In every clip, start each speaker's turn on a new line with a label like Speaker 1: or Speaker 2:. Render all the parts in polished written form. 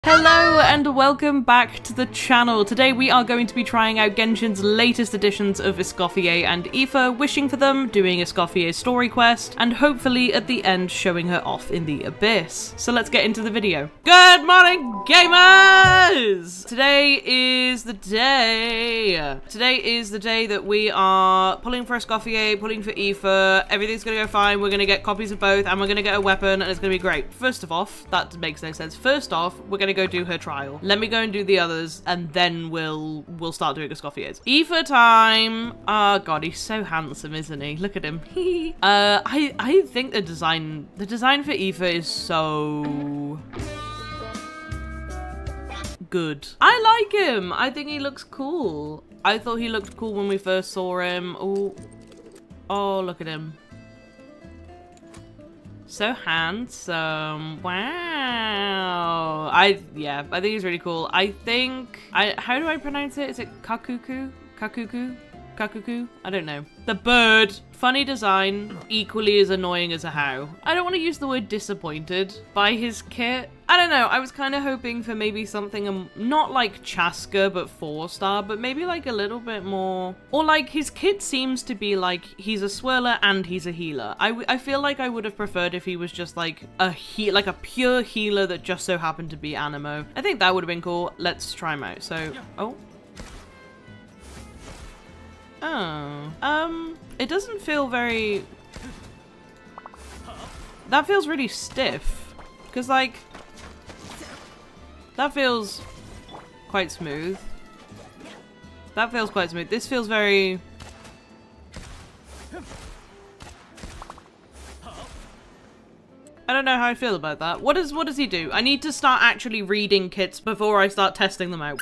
Speaker 1: Hello and welcome back to the channel. Today we are going to be trying out Genshin's latest editions of Escoffier and Aoife, wishing for them, doing Escoffier's story quest, and hopefully at the end showing her off in the abyss. So let's get into the video. Good morning, gamers! Today is the day that we are pulling for Escoffier, pulling for Aoife. Everything's gonna go fine. We're gonna get copies of both and we're gonna get a weapon and it's gonna be great. First off, that makes no sense. First off, we're gonna go do her trial. Let me go and do the others and then we'll start doing Escoffier's. Aoife time. Oh god, he's so handsome, isn't he? Look at him. I think the design for Aoife is so good. I like him. I think he looks cool. I thought he looked cool when we first saw him. Oh, look at him. So handsome. Wow. I think he's really cool. I think how do I pronounce it? Is it kakuku? Kakuku? Kakuku? I don't know. The bird. Funny design, equally as annoying as a how. I don't want to use the word disappointed by his kit. I don't know, I was kind of hoping for maybe something not like Chaska but 4-star, but maybe like a little bit more, or like his kit seems to be like he's a swirler and he's a healer. I feel like I would have preferred if he was just like a pure healer that just so happened to be Animo. I think that would have been cool. Let's try him out. So, it doesn't feel very... That feels really stiff. Because, like... That feels quite smooth. That feels quite smooth. This feels very... I don't know how I feel about that. What does he do? I need to start actually reading kits before I start testing them out.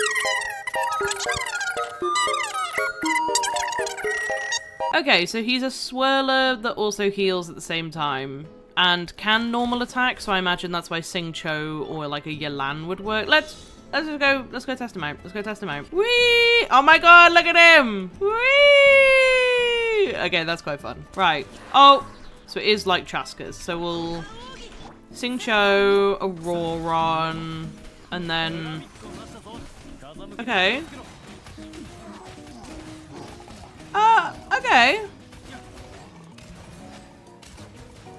Speaker 1: Okay, so he's a swirler that also heals at the same time and can normal attack, so I imagine that's why Sing Cho or like a Yelan would work. Let's go test him out. Let's go test him out. Whee! Oh my god, look at him! Whee! Okay, that's quite fun. Right. Oh, so it is like Chaska's. So we'll Sing Cho, Auroron, and then okay. Okay.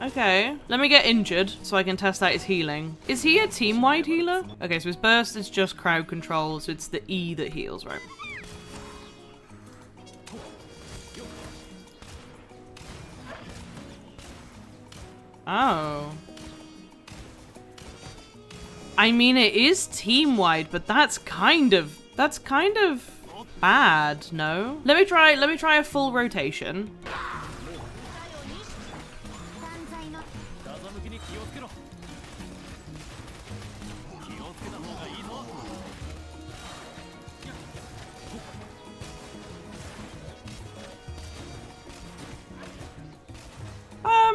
Speaker 1: Okay. Let me get injured so I can test out his healing. Is he a team-wide healer? Okay, so his burst is just crowd control, so it's the E that heals, right? Oh. I mean, it is team-wide, but that's kind of bad, no? Let me try a full rotation.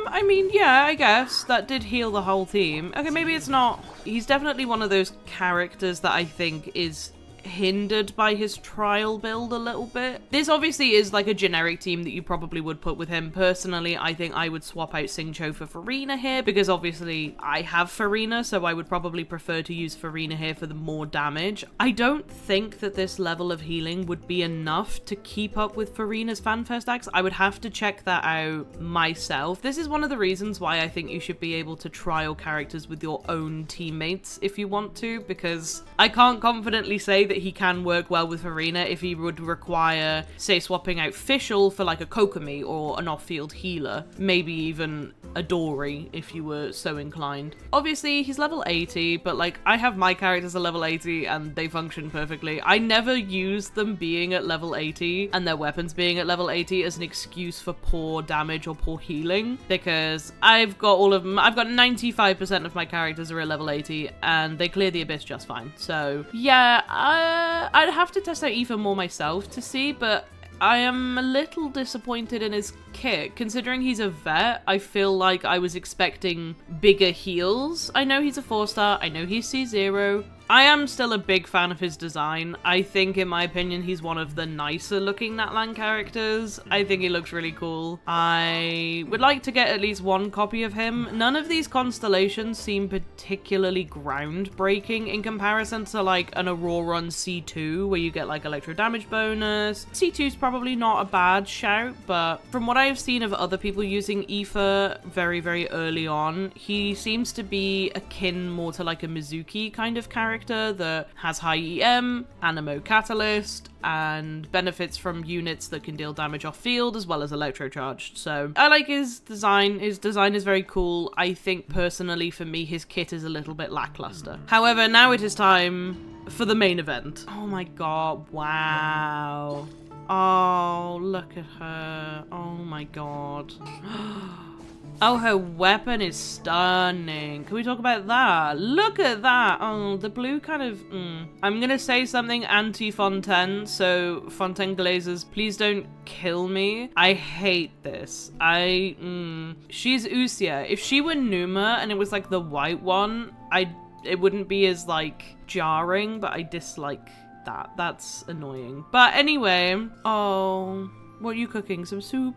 Speaker 1: I mean, yeah, I guess that did heal the whole team. Okay, maybe it's not. He's definitely one of those characters that I think is hindered by his trial build a little bit. This obviously is like a generic team that you probably would put with him. Personally, I think I would swap out Sing Cho for Furina here because obviously I have Furina, so I would probably prefer to use Furina here for the more damage. I don't think that this level of healing would be enough to keep up with Furina's fanfare stacks. I would have to check that out myself. This is one of the reasons why I think you should be able to trial characters with your own teammates if you want to, because I can't confidently say that he can work well with Furina if he would require, say, swapping out Fischl for like a Kokomi or an off-field healer, maybe even a Dory if you were so inclined. Obviously, he's level 80, but like I have my characters at level 80 and they function perfectly. I never use them being at level 80 and their weapons being at level 80 as an excuse for poor damage or poor healing, because I've got all of them. I've got 95% of my characters are at level 80 and they clear the abyss just fine. So yeah, I'd have to test out Aoife more myself to see, but I am a little disappointed in his kit. Considering he's a vet, I feel like I was expecting bigger heals. I know he's a 4-star, I know he's C0, I am still a big fan of his design. I think, in my opinion, he's one of the nicer looking Natlan characters. I think he looks really cool. I would like to get at least one copy of him. None of these constellations seem particularly groundbreaking in comparison to like an Aurora on C2 where you get like electro damage bonus. C2 is probably not a bad shout, but from what I've seen of other people using Aoife very, very early on, he seems to be akin more to like a Mizuki kind of character that has high EM, Animo Catalyst, and benefits from units that can deal damage off field as well as electrocharged. So I like his design. His design is very cool. I think personally for me his kit is a little bit lackluster. However, now it is time for the main event. Oh my god, wow. Oh, look at her. Oh my god. Oh, her weapon is stunning. Can we talk about that? Look at that. Oh, the blue kind of... I'm gonna say something anti-Fontaine, so Fontaine Glazers, please don't kill me. I hate this. She's Usia. If she were Numa and it was like the white one, it wouldn't be as like jarring, but I dislike that. That's annoying. But anyway, oh, what are you cooking? Some soup?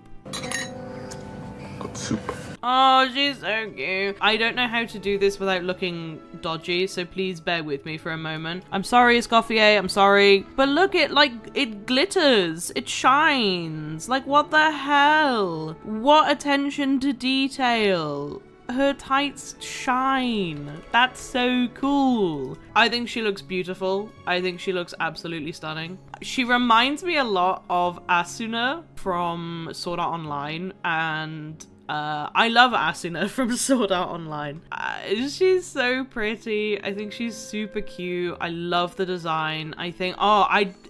Speaker 2: Got soup.
Speaker 1: Oh, she's so cute. I don't know how to do this without looking dodgy, so please bear with me for a moment. I'm sorry, Escoffier, I'm sorry. But look, it glitters. It shines. Like, what the hell? What attention to detail. Her tights shine. That's so cool. I think she looks beautiful. I think she looks absolutely stunning. She reminds me a lot of Asuna from Sword Art Online, and I love Asuna from Sword Art Online. She's so pretty. I think she's super cute. I love the design. I think,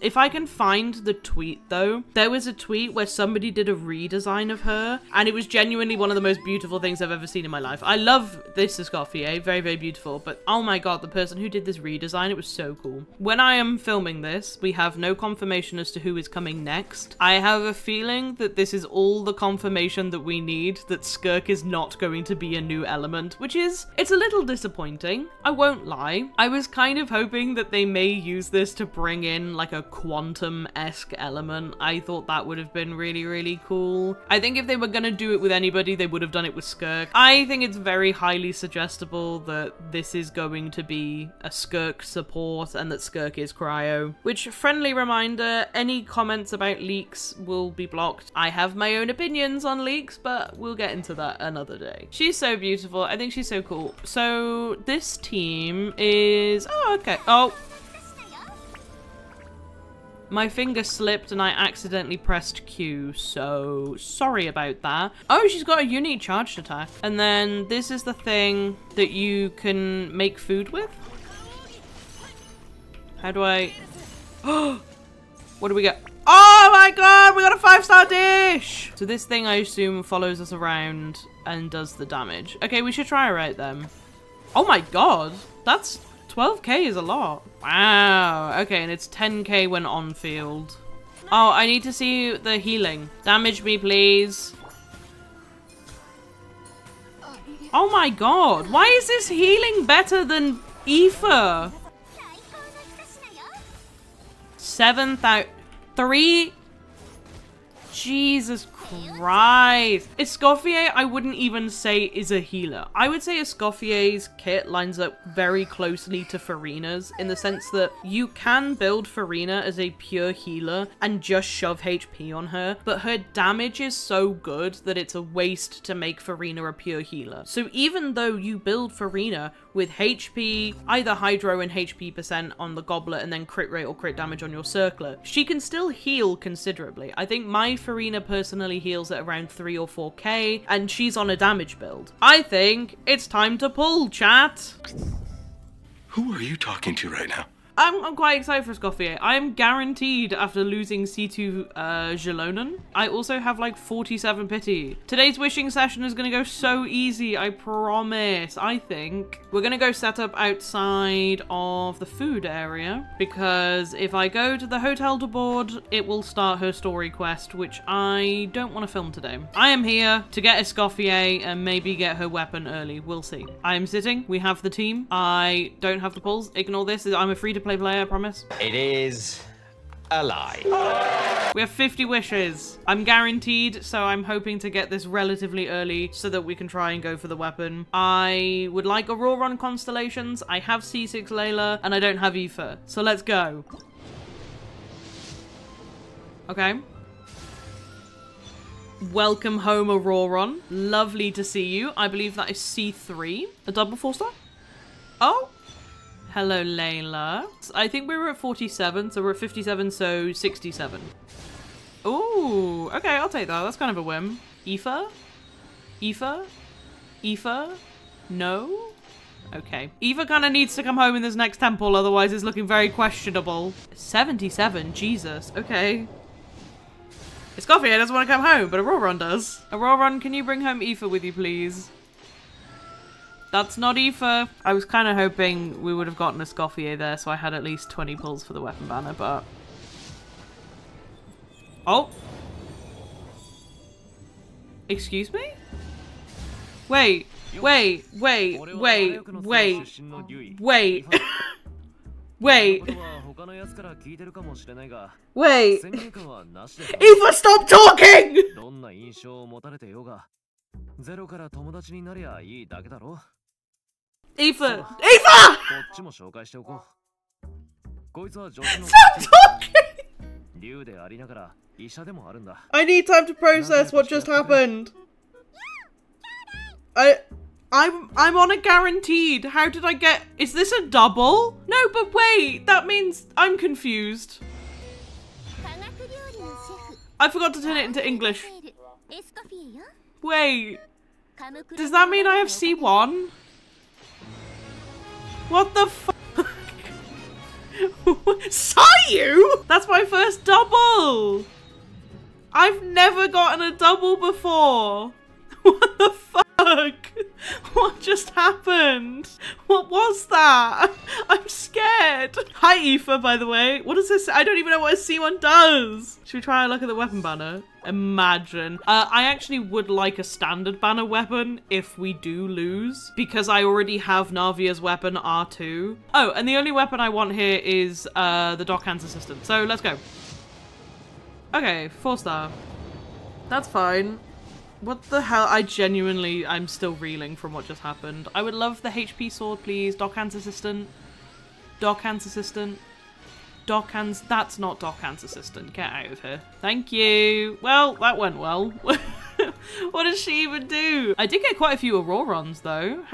Speaker 1: if I can find the tweet though, there was a tweet where somebody did a redesign of her and it was genuinely one of the most beautiful things I've ever seen in my life. I love this Escoffier, very, very beautiful, but oh my god, the person who did this redesign, it was so cool. When I am filming this, we have no confirmation as to who is coming next. I have a feeling that this is all the confirmation that we need that Skirk is not going to be a new element, which is, it's a little disappointing. I won't lie. I was kind of hoping that they may use this to bring in like a quantum-esque element. I thought that would have been really, really cool. I think if they were gonna do it with anybody, they would have done it with Skirk. I think it's very highly suggestible that this is going to be a Skirk support and that Skirk is cryo. Which, friendly reminder, any comments about leaks will be blocked. I have my own opinions on leaks, but we'll get into that another day. She's so beautiful. I think she's so cool. So this team is... Oh, okay. Oh. My finger slipped and I accidentally pressed Q, so sorry about that. Oh, she's got a unique charged attack. And then this is the thing that you can make food with. How do I... Oh! What do we get? Oh my god, we got a 5-star dish! So this thing, I assume, follows us around and does the damage. Okay, we should try her out then. Oh my god, that's 12k is a lot. Wow, okay, and it's 10k when on field. Oh, I need to see the healing. Damage me, please. Oh my god, why is this healing better than Aoife? 7,000... 3? Jesus Christ. Escoffier, I wouldn't even say is a healer. I would say Escoffier's kit lines up very closely to Furina's in the sense that you can build Furina as a pure healer and just shove HP on her, but her damage is so good that it's a waste to make Furina a pure healer. So even though you build Furina with HP, either Hydro and HP percent on the Goblet and then crit rate or crit damage on your Circlet, she can still heal considerably. I think my Furina personally heals at around 3 or 4k, and she's on a damage build. I think it's time to pull, chat.
Speaker 2: Who are you talking to right now?
Speaker 1: I'm quite excited for Escoffier. I'm guaranteed after losing C2 Jalonen. I also have like 47 pity. Today's wishing session is going to go so easy, I promise. I think we're going to go set up outside of the food area, because if I go to the hotel to board, it will start her story quest, which I don't want to film today. I am here to get Escoffier and maybe get her weapon early. We'll see. I am sitting. We have the team. I don't have the pulls. Ignore this. I'm a free-to-play player, I promise.
Speaker 3: It is a lie.
Speaker 1: We have 50 wishes. I'm guaranteed, so I'm hoping to get this relatively early so that we can try and go for the weapon. I would like Auroron Constellations. I have C6 Layla, and I don't have Aoife. So let's go. Okay. Welcome home, Auroron. Lovely to see you. I believe that is C3. A double 4-star? Oh. Hello, Layla. I think we were at 47, so we're at 57, so 67. Ooh, okay, I'll take that. That's kind of a whim. Aoife? Aoife? Aoife? No? Okay. Aoife kind of needs to come home in this next temple, otherwise it's looking very questionable. 77, Jesus, okay. Escoffier doesn't want to come home, but Auroron does. Auroron, can you bring home Aoife with you, please? That's not Aoife. I was kind of hoping we would have gotten Escoffier there, so I had at least 20 pulls for the weapon banner, but... Oh! Excuse me? Wait. Wait. Wait. Wait. Wait. Wait. Wait. Wait. Aoife, stop talking! Aoife! Aoife! Stop talking! I need time to process what just happened. I'm on a guaranteed. How did I get... Is this a double? No, but wait. That means I'm confused. I forgot to turn it into English. Wait. Does that mean I have C1? What the fuck? Saw you? That's my first double. I've never gotten a double before. What the fuck? What just happened? What was that? I'm scared. Hi, Aoife, by the way. What does this? I don't even know what a C1 does. Should we try a look at the weapon banner? Imagine. I actually would like a standard banner weapon if we do lose, because I already have Navia's weapon R2. Oh, and the only weapon I want here is the Dockhand Assistant. So let's go. Okay, 4-star. That's fine. What the hell? I'm still reeling from what just happened. I would love the HP sword, please. Dockhand's Assistant. Dockhand's Assistant. Dockhand's... That's not Dockhand's Assistant. Get out of here. Thank you. Well, that went well. What does she even do? I did get quite a few Aurorons, though.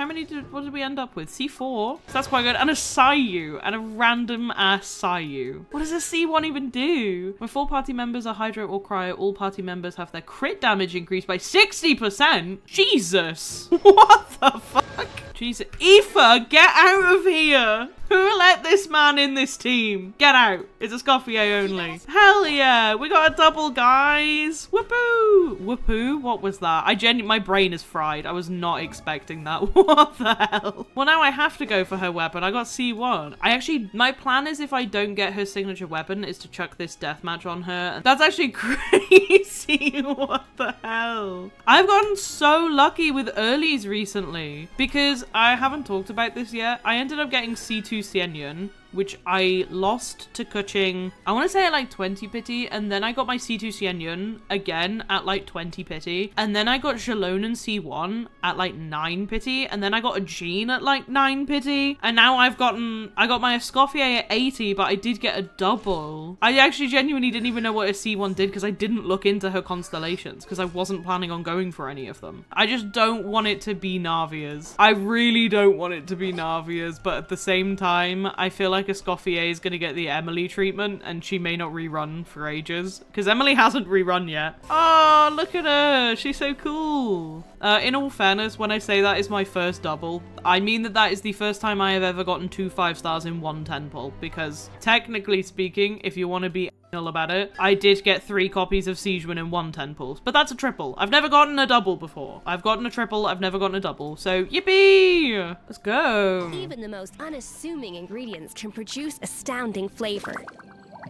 Speaker 1: What did we end up with? C4. So that's quite good. And a Sayu. And a random ass Sayu. What does a C1 even do? When 4 party members are Hydro or Cryo, all party members have their crit damage increased by 60%. Jesus. What the fuck? Jesus. Aoife, get out of here. Who let this man in this team? Get out. It's a Escoffier only. Hell yeah. We got a double, guys. Whoopoo. Whoopoo. What was that? My brain is fried. I was not expecting that. What the hell? Well, now I have to go for her weapon. I got C1. My plan is if I don't get her signature weapon is to chuck this deathmatch on her. That's actually crazy. What the hell? I've gotten so lucky with earlies recently because I haven't talked about this yet. I ended up getting C2 Xianyun, which I lost to Kuching, I want to say at like 20 pity, and then I got my C2 Xianyun again at like 20 pity, and then I got Jalonen C1 at like 9 pity, and then I got a Jean at like 9 pity, and now I got my Escoffier at 80, but I did get a double. I actually genuinely didn't even know what a C1 did because I didn't look into her constellations because I wasn't planning on going for any of them. I just don't want it to be Navia's. I really don't want it to be Navia's, but at the same time, I feel like like Escoffier is gonna get the Emily treatment and she may not rerun for ages. Because Emily hasn't rerun yet. Oh, look at her. She's so cool. In all fairness, when I say that is my first double, I mean that is the first time I have ever gotten 2 5 stars in one 10 pull. Because technically speaking, if you want to be anal about it, I did get 3 copies of Siegeman in one 10 pulls. But that's a triple. I've never gotten a double before. I've gotten a triple, I've never gotten a double. So yippee! Let's go.
Speaker 4: Even the most unassuming ingredients can produce astounding flavor.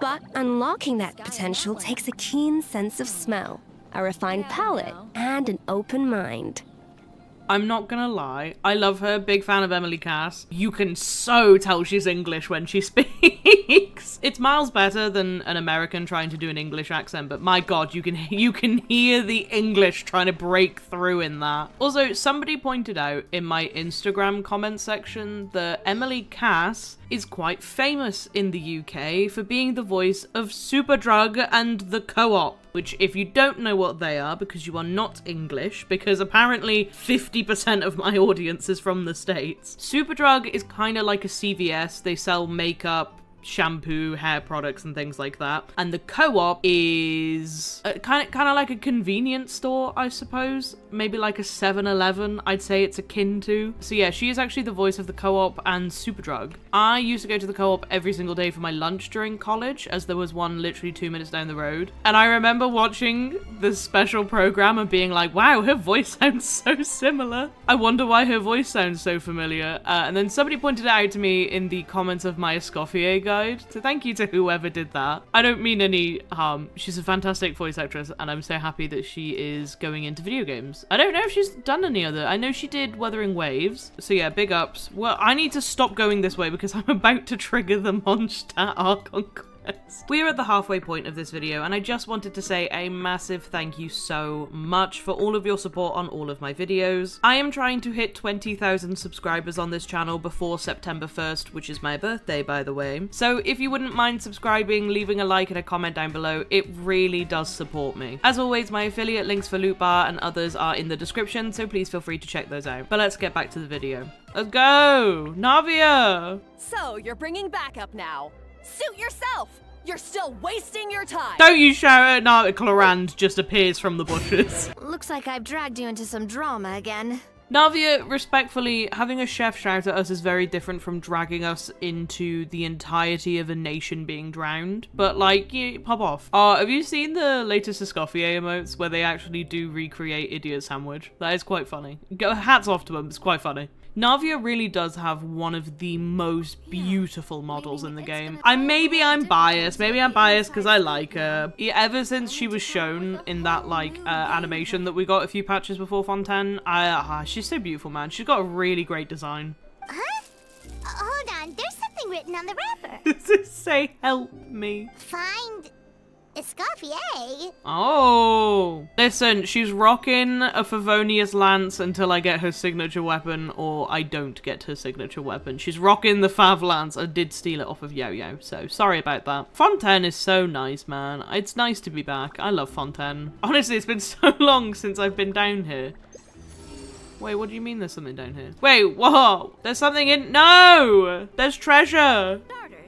Speaker 4: But unlocking that potential takes a keen sense of smell, a refined palate, and an open mind.
Speaker 1: I'm not gonna lie, I love her, big fan of Emily Cass. You can so tell she's English when she speaks. It's miles better than an American trying to do an English accent, but my god, you can hear the English trying to break through in that. Also, somebody pointed out in my Instagram comment section that Emily Cass is quite famous in the UK for being the voice of Superdrug and the Co-op. Which, if you don't know what they are, because you are not English, because apparently 50% of my audience is from the States. Superdrug is kind of like a CVS. They sell makeup, shampoo, hair products, and things like that. And the Co-op is kind of like a convenience store, I suppose. Maybe like a 7-Eleven, I'd say it's akin to. So yeah, she is actually the voice of the Co-op and Superdrug. I used to go to the Co-op every single day for my lunch during college, as there was one literally 2 minutes down the road. And I remember watching the special program and being like, wow, her voice sounds so similar. I wonder why her voice sounds so familiar. And then somebody pointed it out to me in the comments of my Escoffier guide. So thank you to whoever did that. I don't mean any harm. She's a fantastic voice actress, and I'm so happy that she is going into video games. I don't know if she's done any other. I know she did Wuthering Waves. So yeah, big ups. Well, I need to stop going this way because I'm about to trigger the Mondstadt Archon quest. We're at the halfway point of this video, and I just wanted to say a massive thank you so much for all of your support on all of my videos. I am trying to hit 20,000 subscribers on this channel before September 1st, which is my birthday, by the way. So if you wouldn't mind subscribing, leaving a like and a comment down below, it really does support me. As always, my affiliate links for Loot Bar and others are in the description, so please feel free to check those out. But let's get back to the video. Let's go! Navia!
Speaker 5: So, you're bringing backup now. Suit yourself! You're still wasting your time!
Speaker 1: Don't you shout at Navia! Clarand just appears from the bushes.
Speaker 6: Looks like I've dragged you into some drama again.
Speaker 1: Navia, respectfully, having a chef shout at us is very different from dragging us into the entirety of a nation being drowned. But, like, pop off. Have you seen the latest Escoffier emotes where they actually do recreate Idiot Sandwich? That is quite funny. Hats off to them, it's quite funny. Navia really does have one of the most beautiful models in the game. Maybe I'm biased because I like her. Ever since she was shown in that like animation that we got a few patches before Fontaine, she's so beautiful, man. She's got a really great design.
Speaker 6: Huh? Hold on, there's something written on the wrapper.
Speaker 1: Does it say help me?
Speaker 6: Find Escoffier.
Speaker 1: Oh. Listen, she's rocking a Favonius Lance until I get her signature weapon, or I don't get her signature weapon. She's rocking the Fav Lance. I did steal it off of Yo-Yo, so sorry about that. Fontaine is so nice, man. It's nice to be back. I love Fontaine. Honestly, it's been so long since I've been down here. Wait, what do you mean there's something down here? Wait, whoa! There's something in- No! There's treasure!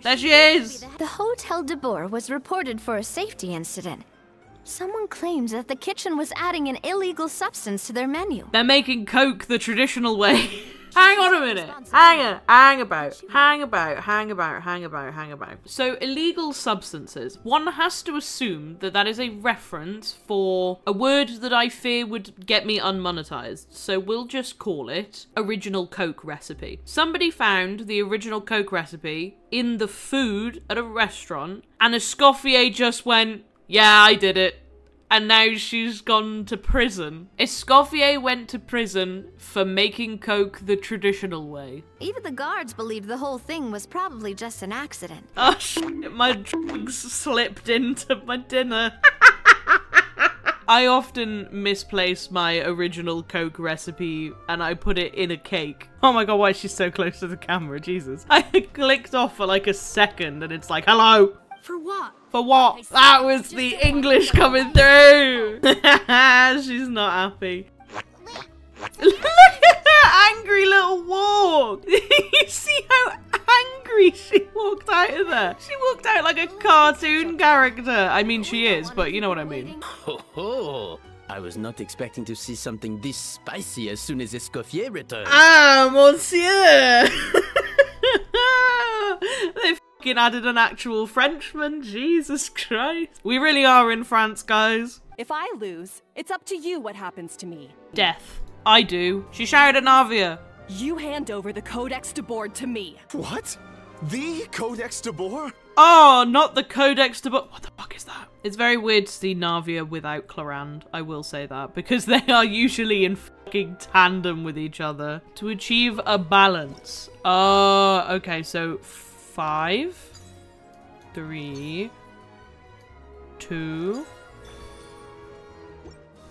Speaker 1: There she is!
Speaker 6: The Hotel de Boer was reported for a safety incident. Someone claims that the kitchen was adding an illegal substance to their menu.
Speaker 1: They're making Coke the traditional way. Hang on a minute. Hang about. So, illegal substances. One has to assume that that is a reference for a word that I fear would get me unmonetized. So we'll just call it original Coke recipe. Somebody found the original Coke recipe in the food at a restaurant, and Escoffier just went, yeah, I did it. And now she's gone to prison. Escoffier went to prison for making Coke the traditional way.
Speaker 6: Even the guards believed the whole thing was probably just an accident.
Speaker 1: Oh shit, my drugs slipped into my dinner. I often misplace my original Coke recipe and I put it in a cake. Oh my god, why is she so close to the camera? Jesus. I clicked off for like a second and it's like, hello.
Speaker 5: For what?
Speaker 1: For what? That was the English coming through. She's not happy. Look at that angry little walk. You see how angry she walked out of there. She walked out like a cartoon character. I mean, she is, but you know what I mean.
Speaker 7: Ho ho! I was not expecting to see something this spicy as soon as Escoffier returns.
Speaker 1: Ah, monsieur! They fucking added an actual Frenchman. Jesus Christ. We really are in France, guys.
Speaker 5: If I lose, it's up to you what happens to me.
Speaker 1: Death. I do. She shouted at Navia.
Speaker 5: You hand over the Codex de Board to me.
Speaker 2: What? The Codex de Boer?
Speaker 1: Oh, not the Codex de Board. What the fuck is that? It's very weird to see Navia without Clorand. I will say that. Because they are usually in fucking tandem with each other. To achieve a balance. Oh, okay. So 5, 3, 2.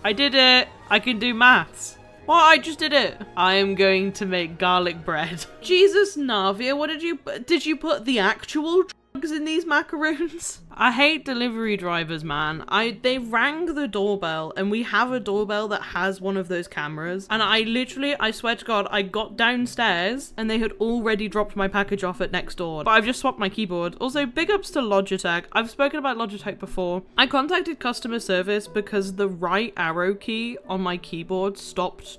Speaker 1: I did it. I can do maths. Well, I just did it. I am going to make garlic bread. Jesus, Navia, what did you put the actual drugs in these macaroons? I hate delivery drivers, man. They rang the doorbell, and we have a doorbell that has one of those cameras. And I swear to God, I got downstairs and they had already dropped my package off at next door. But I've just swapped my keyboard. Also, big ups to Logitech. I've spoken about Logitech before. I contacted customer service because the right arrow key on my keyboard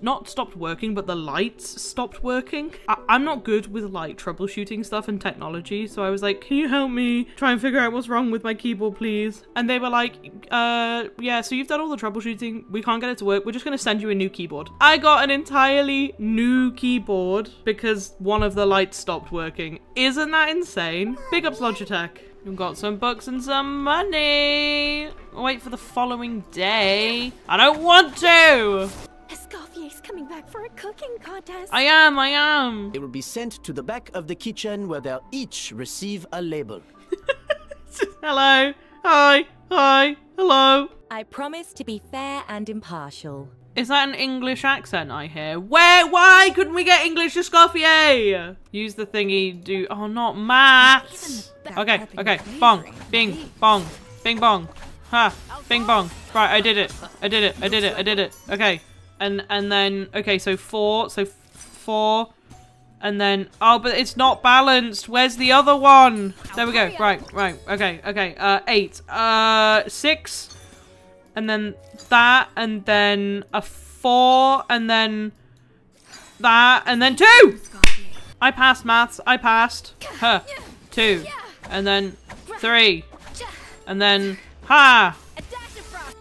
Speaker 1: not stopped working, but the lights stopped working. I'm not good with like troubleshooting stuff and technology. So I was like, can you help me try and figure out what's wrong with my keyboard, please? And they were like, yeah, so you've done all the troubleshooting. We can't get it to work. We're just going to send you a new keyboard. I got an entirely new keyboard because one of the lights stopped working. Isn't that insane? Big ups Logitech. We've got some books and some money. Wait for the following day. I don't want to.
Speaker 5: Escoffier's coming back for a cooking contest.
Speaker 1: I am.
Speaker 7: They will be sent to the back of the kitchen where they'll each receive a label.
Speaker 1: Hello. Hi. Hello.
Speaker 8: I promise to be fair and impartial.
Speaker 1: Is that an English accent I hear? Why couldn't we get English Escoffier? Use the thingy, oh, not maths. Okay. Bong, bing, bong, bing, bong. Ha, bing, bong. Right, I did it. Okay. And then, okay, so 4, and then, oh, but it's not balanced. Where's the other one? There we go. Right, okay. 8, 6, and then that, and then a 4, and then that, and then 2! I passed maths. I passed. 2, and then 3, and then, ha!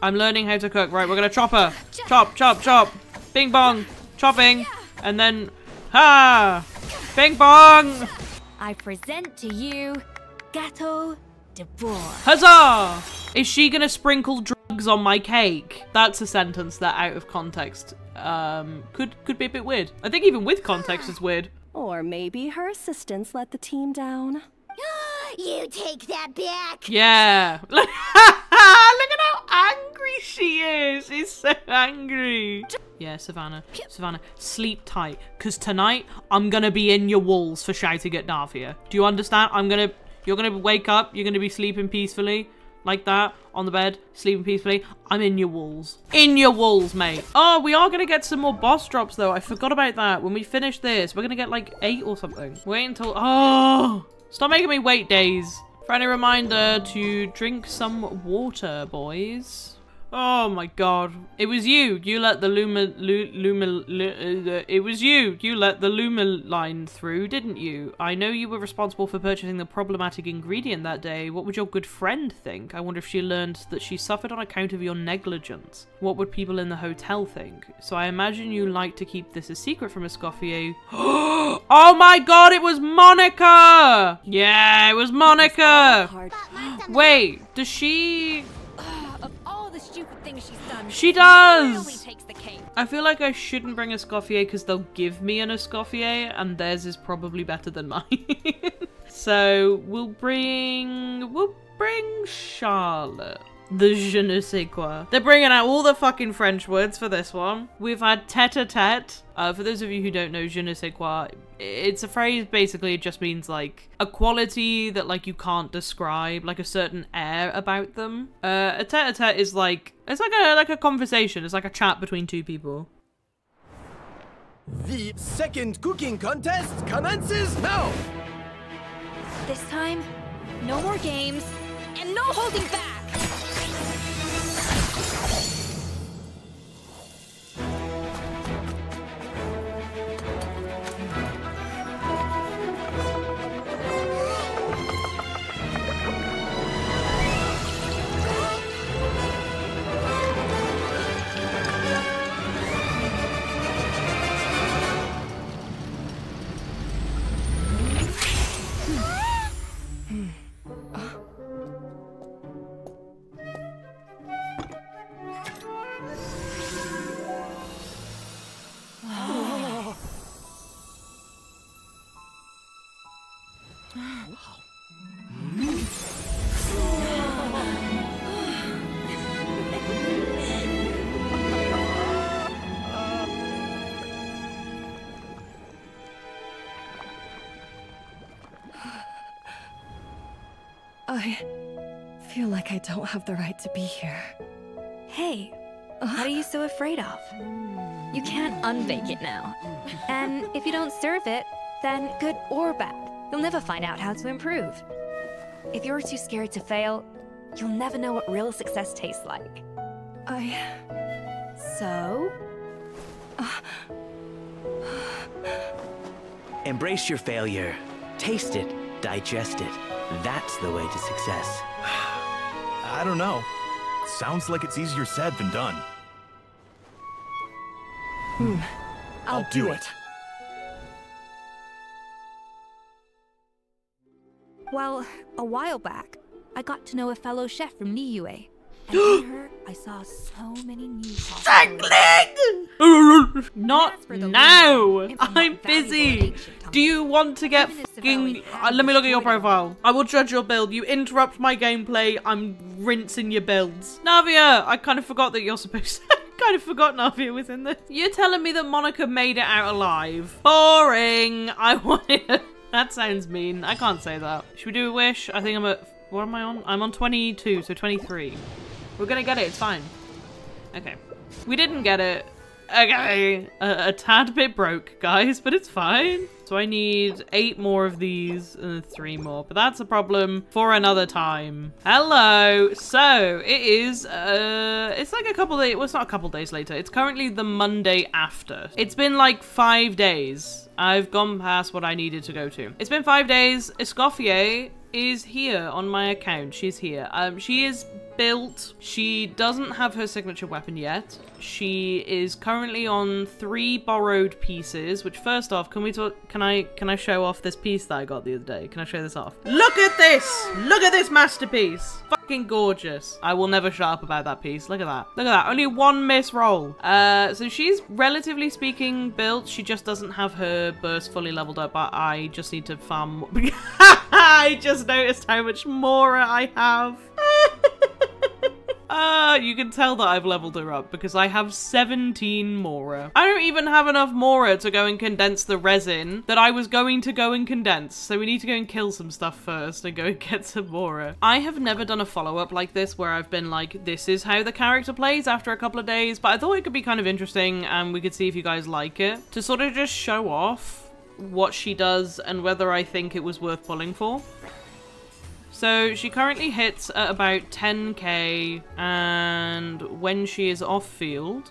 Speaker 1: I'm learning how to cook. Right, we're gonna chop her. Chop. Bing bong. Chopping. And then, ha! Bing bong!
Speaker 6: I present to you Gâteau de Boer.
Speaker 1: Huzzah! Is she gonna sprinkle drugs on my cake? That's a sentence that, out of context, could be a bit weird. I think even with context it's weird.
Speaker 5: Or maybe her assistants let the team down.
Speaker 9: You take that back.
Speaker 1: Yeah. Look at how angry she is. She's so angry. Yeah, Savannah, sleep tight. Because tonight, I'm going to be in your walls for shouting at Navia. Do you understand? You're going to wake up. You're going to be sleeping peacefully. Like that. On the bed. Sleeping peacefully. I'm in your walls. In your walls, mate. Oh, we are going to get some more boss drops, though. I forgot about that. When we finish this, we're going to get like 8 or something. Wait until... Oh! Stop making me wait days. Friendly reminder to drink some water, boys. Oh my god. It was you. You let the it was you. You let the Luma line through, didn't you? I know you were responsible for purchasing the problematic ingredient that day. What would your good friend think? I wonder if she learned that she suffered on account of your negligence. What would people in the hotel think? So I imagine you like to keep this a secret from Escoffier. Oh my god, it was Monica! Yeah, it was Monica! Wait, does she...
Speaker 8: Of all the stupid things she's done,
Speaker 1: she does!
Speaker 8: really takes the cake.
Speaker 1: I feel like I shouldn't bring Escoffier because they'll give me an Escoffier and theirs is probably better than mine. So we'll bring Charlotte. The je ne sais quoi. They're bringing out all the fucking French words for this one. We've had tete-a-tete. For those of you who don't know je ne sais quoi, it's a phrase, basically it just means like a quality that like you can't describe, like a certain air about them. A tete-a-tete is like, it's like a conversation, it's like a chat between two people.
Speaker 7: The second cooking contest commences now!
Speaker 8: This time, no more games, and no holding back!
Speaker 5: I feel like I don't have the right to be here.
Speaker 6: Hey, what are you so afraid of? You can't unbake it now. And if you don't serve it, then good or bad, you'll never find out how to improve. If you're too scared to fail, you'll never know what real success tastes like. So?
Speaker 10: Embrace your failure. Taste it. Digest it. That's the way to success.
Speaker 2: I don't know. Sounds like it's easier said than done.
Speaker 5: I'll do it.
Speaker 6: Well, a while back, I got to know a fellow chef from Liyue. And in her, I saw so many new
Speaker 1: Not now! I'm busy! Do you want to get fucking... let me look at your profile. I will judge your build. You interrupt my gameplay, I'm rinsing your builds. Navia! I kind of forgot that you're supposed to... kind of forgot Navia was in there. You're telling me that Monica made it out alive. Boring! I wanted... That sounds mean. I can't say that. Should we do a wish? I think I'm at... What am I on? I'm on 22, so 23. We're gonna get it, it's fine. Okay. We didn't get it. Okay. A tad bit broke, guys, but it's fine. So I need 8 more of these and 3 more, but that's a problem for another time. Hello. So it is, it's like a couple days, well, it's not a couple days later. It's currently the Monday after. It's been like 5 days. I've gone past what I needed to go to. It's been 5 days. Escoffier is here on my account. She's here. She is built. She doesn't have her signature weapon yet. She is currently on 3 borrowed pieces, which first off, can we talk, can I show off this piece that I got the other day? Can I show this off? Look at this! Look at this masterpiece! Fucking gorgeous. I will never shut up about that piece. Look at that. Look at that. Only 1 miss roll. So she's relatively speaking built. She just doesn't have her burst fully leveled up, but I just need to farm more. I just noticed how much more I have. You can tell that I've leveled her up because I have 17 Mora. I don't even have enough Mora to go and condense the resin that I was going to go and condense. So we need to go and kill some stuff first and go and get some Mora. I have never done a follow-up like this where I've been like, this is how the character plays after a couple of days, but I thought it could be kind of interesting and we could see if you guys like it. To sort of just show off what she does and whether I think it was worth pulling for. So she currently hits at about 10k, and when she is off field,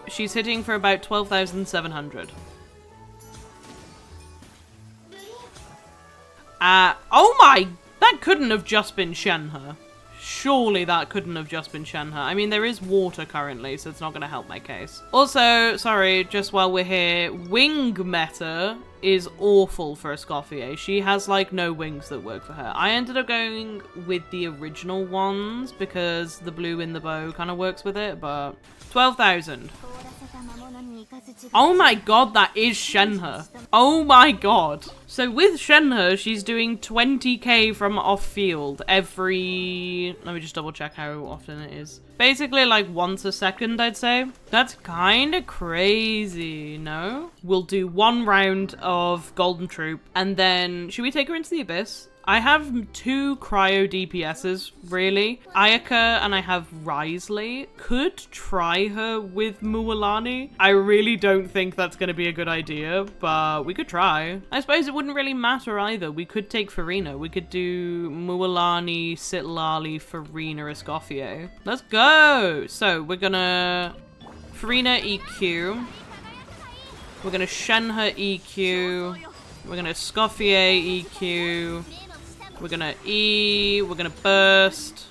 Speaker 1: she's hitting for about 12,700. Oh my, that couldn't have just been Shenhe. Surely that couldn't have just been Shenhe. I mean, there is water currently, so it's not going to help my case. Also, sorry, just while we're here, wing meta is awful for Escoffier. She has like no wings that work for her. I ended up going with the original ones because the blue in the bow kind of works with it, but 12,000. Oh my god, that is Shenhe. Oh my god. So with Shenhe, she's doing 20k from off field every... Let me just double check how often it is. Basically like once a second, I'd say. That's kind of crazy, no? We'll do 1 round of Golden Troop and then... Should we take her into the Abyss? I have 2 cryo DPSs, really. Ayaka and I have Risley. Could try her with Mualani. I really don't think that's going to be a good idea, but we could try. I suppose it would wouldn't really matter either. We could take Furina. We could do Mualani, Sitlali, Furina, Escoffier. Let's go! So, we're gonna... Furina EQ. We're gonna Shenhe EQ. We're gonna Escoffier EQ. We're gonna E. We're gonna burst.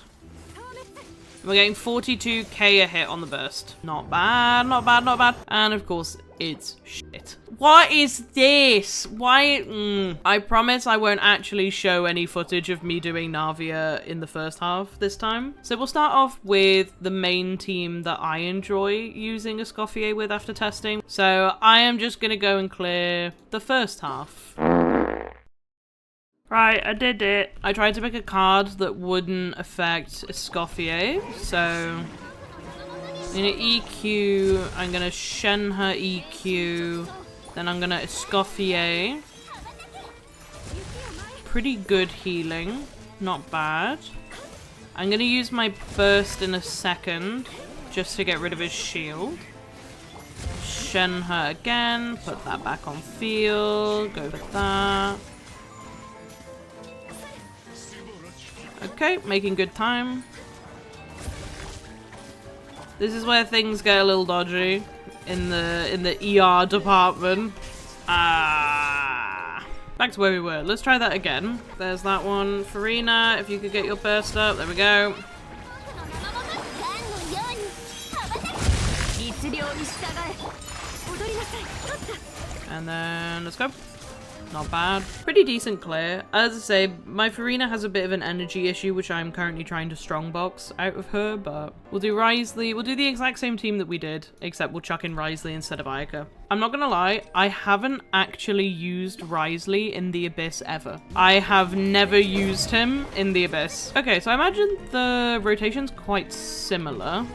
Speaker 1: We're getting 42k a hit on the burst. Not bad, not bad, not bad. And of course, it's shit. What is this? Why? I promise I won't actually show any footage of me doing Navia in the first half this time. So we'll start off with the main team that I enjoy using Escoffier with after testing. So I am just gonna go and clear the first half. Right, I did it. I tried to pick a card that wouldn't affect Escoffier, so I'm gonna EQ, I'm gonna Shenhe EQ, then I'm gonna Escoffier. Pretty good healing, not bad. I'm gonna use my burst in a second, just to get rid of his shield. Shenhe again, put that back on field, go with that. Okay, making good time. This is where things get a little dodgy in the ER department. Back to where we were. Let's try that again. There's that one. Furina, if you could get your burst up. There we go. And then let's go. Not bad. Pretty decent clear. As I say, my Furina has a bit of an energy issue, which I'm currently trying to strongbox out of her, but we'll do Wriothesley. We'll do the exact same team that we did, except we'll chuck in Wriothesley instead of Ayaka. I'm not gonna lie, I haven't actually used Wriothesley in the Abyss ever. I have never used him in the Abyss. Okay, so I imagine the rotation's quite similar.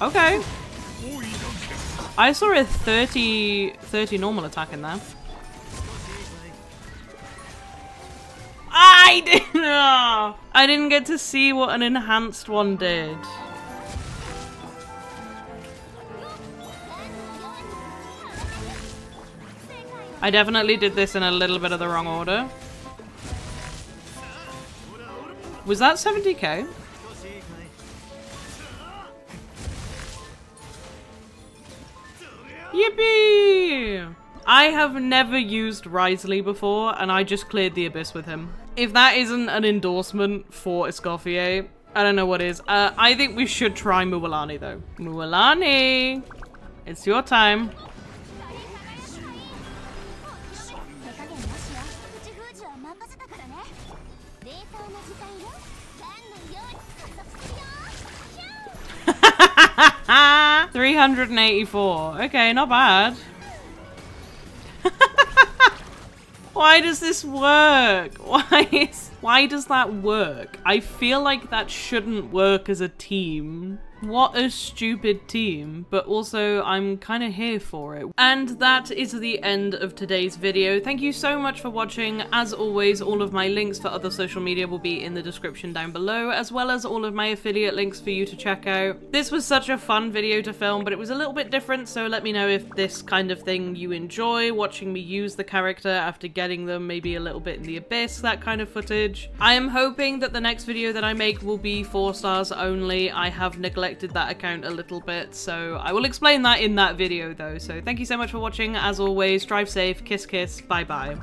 Speaker 1: Okay. I saw a 30 normal attack in there. I didn't get to see what an enhanced one did. I definitely did this in a little bit of the wrong order. Was that 70k? Yippee! I have never used Wriothesley before, and I just cleared the Abyss with him. If that isn't an endorsement for Escoffier, I don't know what is. I think we should try Mualani though. Mualani! It's your time. Ah, 384. Okay, not bad. Why does this work? Why does that work? I feel like that shouldn't work as a team. What a stupid team, but also I'm kind of here for it. And that is the end of today's video. Thank you so much for watching. As always, all of my links for other social media will be in the description down below, as well as all of my affiliate links for you to check out. This was such a fun video to film, but it was a little bit different, so let me know if this kind of thing you enjoy, watching me use the character after getting them maybe a little bit in the Abyss, that kind of footage. I am hoping that the next video that I make will be 4 stars only. I have neglected that account a little bit, so I will explain that in that video though. So thank you so much for watching. As always, drive safe, kiss kiss, bye bye.